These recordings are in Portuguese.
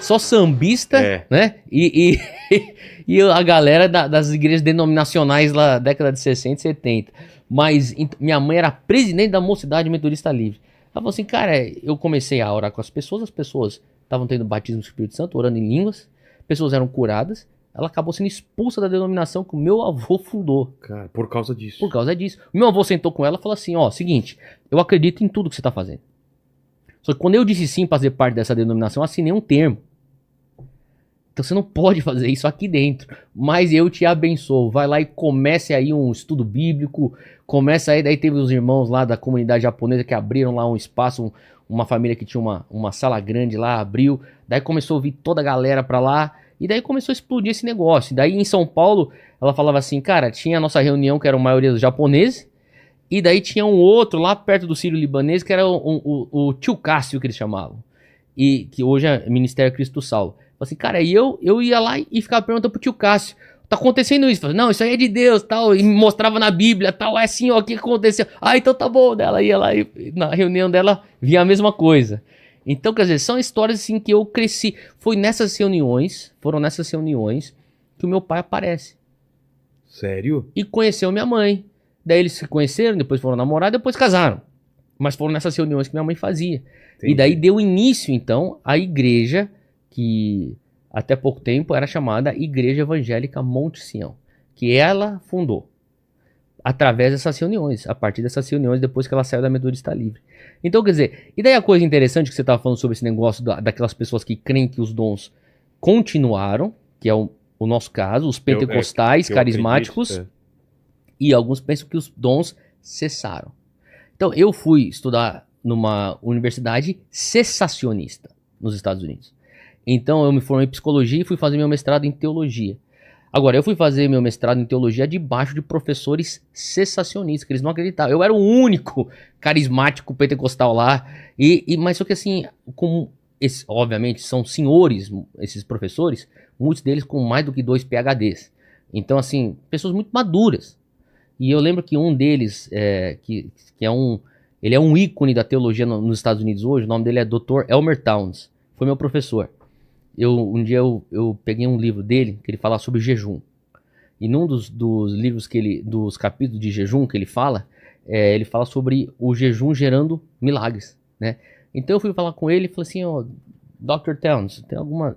só sambista, né? E a galera das igrejas denominacionais lá, década de 60 e 70. Mas minha mãe era presidente da Mocidade Metodista Livre. Ela falou assim, cara, eu comecei a orar com as pessoas estavam tendo batismo do Espírito Santo, orando em línguas, pessoas eram curadas, ela acabou sendo expulsa da denominação que o meu avô fundou. Cara, por causa disso. Por causa disso. O meu avô sentou com ela e falou assim, ó, seguinte, eu acredito em tudo que você tá fazendo. Só que quando eu disse sim pra fazer parte dessa denominação, eu assinei um termo. Então você não pode fazer isso aqui dentro. Mas eu te abençoo. Vai lá e comece aí um estudo bíblico. Começa aí, daí teve os irmãos lá da comunidade japonesa que abriram lá um espaço, uma família que tinha uma sala grande lá, abriu. Daí começou a vir toda a galera pra lá. E daí começou a explodir esse negócio. E daí em São Paulo, ela falava assim, cara, tinha a nossa reunião que era a maioria dos japoneses. E daí tinha um outro lá perto do Sírio-Libanês, que era o tio Cássio, que eles chamavam. E que hoje é Ministério Cristo Salvo. Assim, cara, e eu ia lá e ficava perguntando pro tio Cássio, tá acontecendo isso? Falei, não, isso aí é de Deus, tal. E me mostrava na Bíblia, tal, é assim, ó, o que aconteceu? Ah, então tá bom. Ela ia lá e na reunião dela via a mesma coisa. Então, quer dizer, são histórias assim que eu cresci. Foram nessas reuniões que o meu pai aparece. Sério? E conheceu minha mãe. Daí eles se conheceram, depois foram namorar, depois casaram. Mas foram nessas reuniões que minha mãe fazia. Entendi. E daí deu início, então, à igreja que até pouco tempo era chamada Igreja Evangélica Monte Sião, que ela fundou através dessas reuniões, a partir dessas reuniões, depois que ela saiu da Metodista Livre. Então, quer dizer, e daí a coisa interessante que você estava falando sobre esse negócio daquelas pessoas que creem que os dons continuaram, que é o nosso caso, os pentecostais, carismáticos, acredito, e alguns pensam que os dons cessaram. Então, eu fui estudar numa universidade cessacionista nos Estados Unidos. Então eu me formei em psicologia e fui fazer meu mestrado em teologia. Agora, eu fui fazer meu mestrado em teologia debaixo de professores cessacionistas, que eles não acreditavam. Eu era o único carismático pentecostal lá. Mas só que assim, obviamente são senhores, esses professores, muitos deles com mais do que 2 PhDs. Então assim, pessoas muito maduras. E eu lembro que um deles, ele é um ícone da teologia nos Estados Unidos hoje, o nome dele é Dr. Elmer Towns, foi meu professor. Um dia eu peguei um livro dele, que ele fala sobre jejum. E num dos livros dos capítulos de jejum que ele fala sobre o jejum gerando milagres, né? Então eu fui falar com ele e falei assim, ó, Dr. Towns,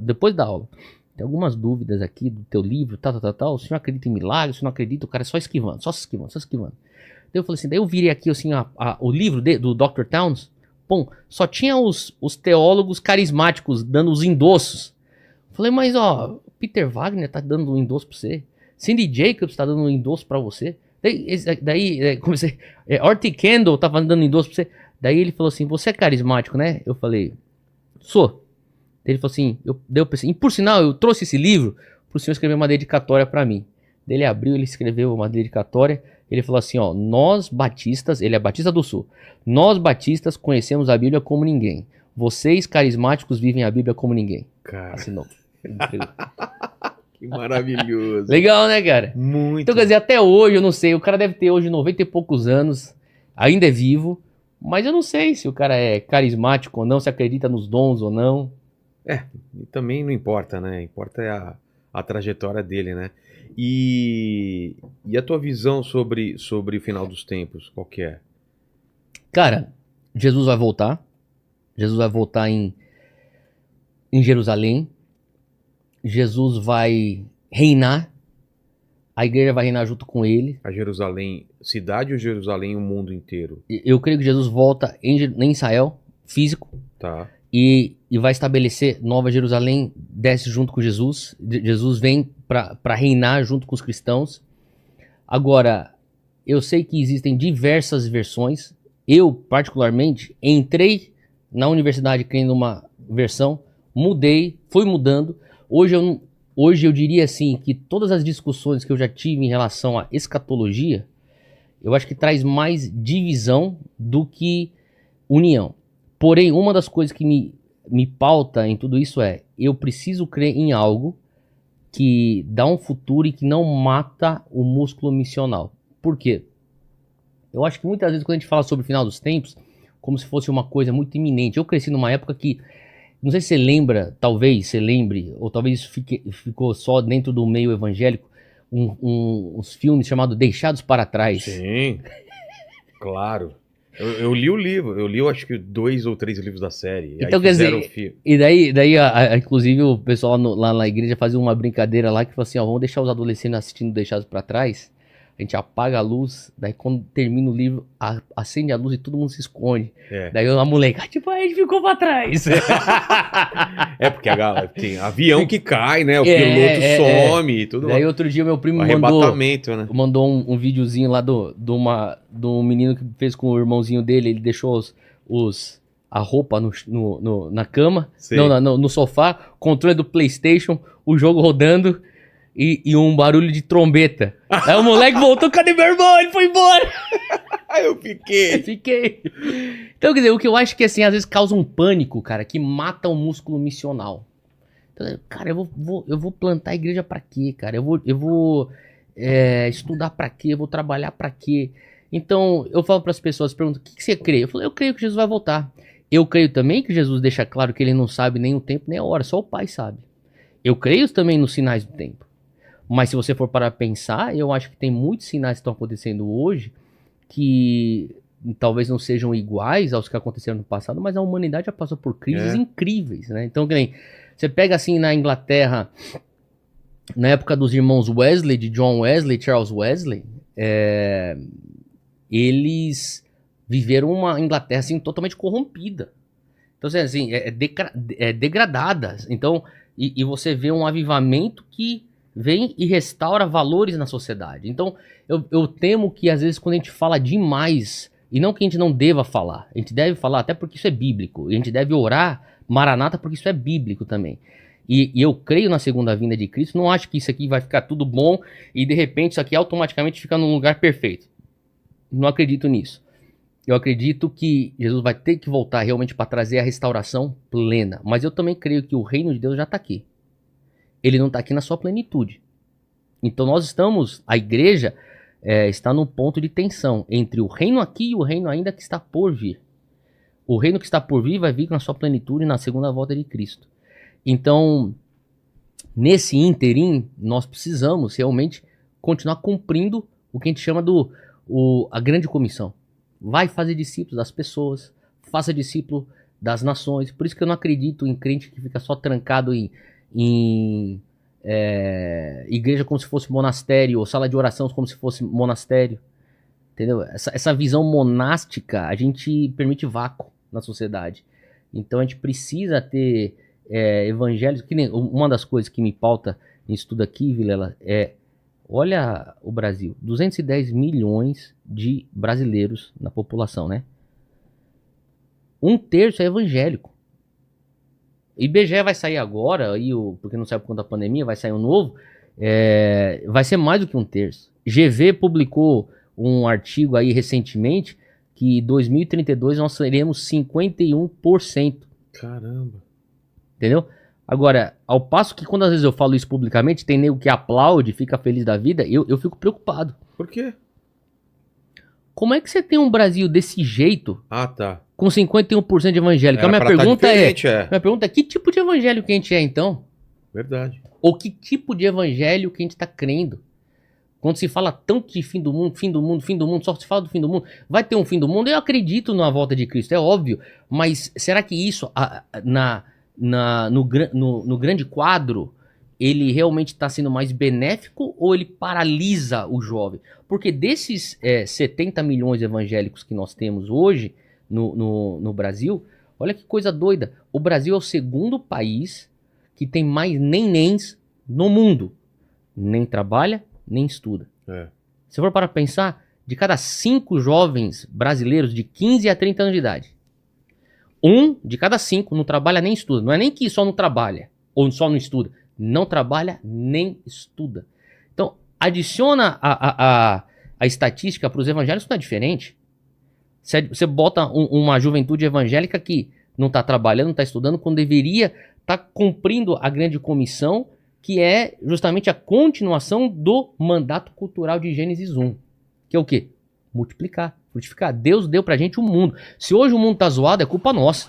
depois da aula, tem algumas dúvidas aqui do teu livro, tal, o senhor acredita em milagres, o senhor não acredita, o cara é só se esquivando. Daí eu falei assim, daí eu virei aqui assim, o livro do Dr. Towns, bom, só tinha os teólogos carismáticos dando os endossos. Falei, mas ó, Peter Wagner tá dando um endosso pra você, Cindy Jacobs tá dando um endosso pra você, daí comecei, Orty Kendall tá dando endosso pra você. Daí ele falou assim, você é carismático, né? Eu falei, sou. Ele falou assim, eu pensei, e por sinal, eu trouxe esse livro pro senhor escrever uma dedicatória pra mim. Daí ele abriu, ele escreveu uma dedicatória, ele falou assim, ó, nós batistas, ele é batista do Sul, nós batistas conhecemos a Bíblia como ninguém, vocês carismáticos vivem a Bíblia como ninguém. Cara. Assinou. Que maravilhoso. Legal, né, cara? Muito. Então, quer dizer, até hoje, eu não sei, o cara deve ter hoje 90 e poucos anos, ainda é vivo, mas eu não sei se o cara é carismático ou não, se acredita nos dons ou não. E também não importa, né? Importa é a trajetória dele, né? E a tua visão sobre o final dos tempos, qual que é? Cara, Jesus vai voltar em Jerusalém, Jesus vai reinar, a igreja vai reinar junto com ele. A Jerusalém, cidade ou Jerusalém, o mundo inteiro? Eu creio que Jesus volta em Israel, físico. Tá. E vai estabelecer Nova Jerusalém, desce junto com Jesus. Jesus vem para reinar junto com os cristãos. Agora, eu sei que existem diversas versões. Eu, particularmente, entrei na universidade crendo numa versão, mudei, fui mudando. Hoje eu diria assim que todas as discussões que eu já tive em relação à escatologia, eu acho que traz mais divisão do que união. Porém, uma das coisas que me pauta em tudo isso eu preciso crer em algo que dá um futuro e que não mata o músculo missional. Por quê? Eu acho que muitas vezes quando a gente fala sobre o final dos tempos, como se fosse uma coisa muito iminente. Eu cresci numa época que Não sei se você lembra, talvez você lembre, ou talvez isso ficou só dentro do meio evangélico, uns filmes chamados Deixados para Trás. Sim, claro. Eu li o livro, eu acho que 2 ou 3 livros da série. Então, quer dizer, e daí inclusive o pessoal lá na igreja fazia uma brincadeira lá que falou assim, ó, vamos deixar os adolescentes assistindo Deixados para Trás, a gente apaga a luz, daí quando termina o livro, acende a luz e todo mundo se esconde. Daí a moleque, tipo, a gente ficou pra trás. Porque tem avião que cai, né? O piloto some e tudo. Daí outro dia meu primo mandou um videozinho lá do menino que fez com o irmãozinho dele, ele deixou a roupa na cama, no sofá, controle do PlayStation, o jogo rodando e um barulho de trombeta. Aí o moleque voltou, cadê meu irmão? Ele foi embora. Aí eu Fiquei. Então, quer dizer, o que eu acho que assim, às vezes causa um pânico, cara, que mata o músculo missional. Então, cara, eu vou plantar a igreja pra quê, cara? Eu vou estudar pra quê? Eu vou trabalhar pra quê? Então, eu falo pras pessoas, perguntam, o que você crê? Eu falo, eu creio que Jesus vai voltar. Eu creio também que Jesus deixa claro que ele não sabe nem o tempo, nem a hora, só o Pai sabe. Eu creio também nos sinais do tempo. Mas se você for para pensar, eu acho que tem muitos sinais que estão acontecendo hoje que talvez não sejam iguais aos que aconteceram no passado, mas a humanidade já passou por crises incríveis, né? Então, você pega assim na Inglaterra, na época dos irmãos Wesley, de John Wesley, Charles Wesley, eles viveram uma Inglaterra assim totalmente corrompida. Então, assim, degradada. Então, e você vê um avivamento que vem e restaura valores na sociedade. Então, eu temo que às vezes quando a gente fala demais, e não que a gente não deva falar, a gente deve falar até porque isso é bíblico, e a gente deve orar Maranata porque isso é bíblico também. E eu creio na segunda vinda de Cristo, não acho que isso aqui vai ficar tudo bom e de repente isso aqui automaticamente fica num lugar perfeito. Não acredito nisso. Eu acredito que Jesus vai ter que voltar realmente para trazer a restauração plena. Mas eu também creio que o reino de Deus já está aqui. Ele não está aqui na sua plenitude. Então a igreja está num ponto de tensão entre o reino aqui e o reino ainda que está por vir. O reino que está por vir vai vir na sua plenitude na segunda volta de Cristo. Então, nesse ínterim, nós precisamos realmente continuar cumprindo o que a gente chama a grande comissão. Vai fazer discípulos das pessoas, faça discípulo das nações. Por isso que eu não acredito em crente que fica só trancado em igreja como se fosse monastério, ou sala de oração como se fosse monastério. Entendeu? Essa visão monástica, a gente permite vácuo na sociedade. Então a gente precisa ter evangelhos. Uma das coisas que me pauta nisso tudo aqui, Vilela, olha o Brasil, 210 milhões de brasileiros na população, né? 1/3 é evangélico. IBGE vai sair agora, porque não saiu por conta da pandemia, vai sair um novo, vai ser mais do que 1/3. GV publicou um artigo aí recentemente que em 2032 nós seremos 51%. Caramba. Entendeu? Agora, ao passo que quando às vezes eu falo isso publicamente, tem nego que aplaude, fica feliz da vida, eu fico preocupado. Por quê? Como é que você tem um Brasil desse jeito? Ah, tá. Com 51% de evangélico. A minha pergunta é, que tipo de evangelho que a gente é, então? Verdade. Ou que tipo de evangelho que a gente está crendo? Quando se fala tanto de fim do mundo, só se fala do fim do mundo. Vai ter um fim do mundo? Eu acredito na volta de Cristo, é óbvio. Mas será que isso, no grande quadro, ele realmente está sendo mais benéfico ou ele paralisa o jovem? Porque desses 70 milhões de evangélicos que nós temos hoje no Brasil, olha que coisa doida. O Brasil é o segundo país que tem mais nenéns no mundo. Nem trabalha, nem estuda. Se for para pensar, de cada 5 jovens brasileiros de 15 a 30 anos de idade, 1 de cada 5 não trabalha nem estuda. Não é nem que só não trabalha ou só não estuda. Não trabalha nem estuda. Então, adiciona a estatística para os evangélicos, não é diferente. Você bota uma juventude evangélica que não está trabalhando, não está estudando, quando deveria estar cumprindo a grande comissão, que é justamente a continuação do mandato cultural de Gênesis 1. Que é o quê? Multiplicar, frutificar. Deus deu pra gente o mundo. Se hoje o mundo tá zoado, é culpa nossa.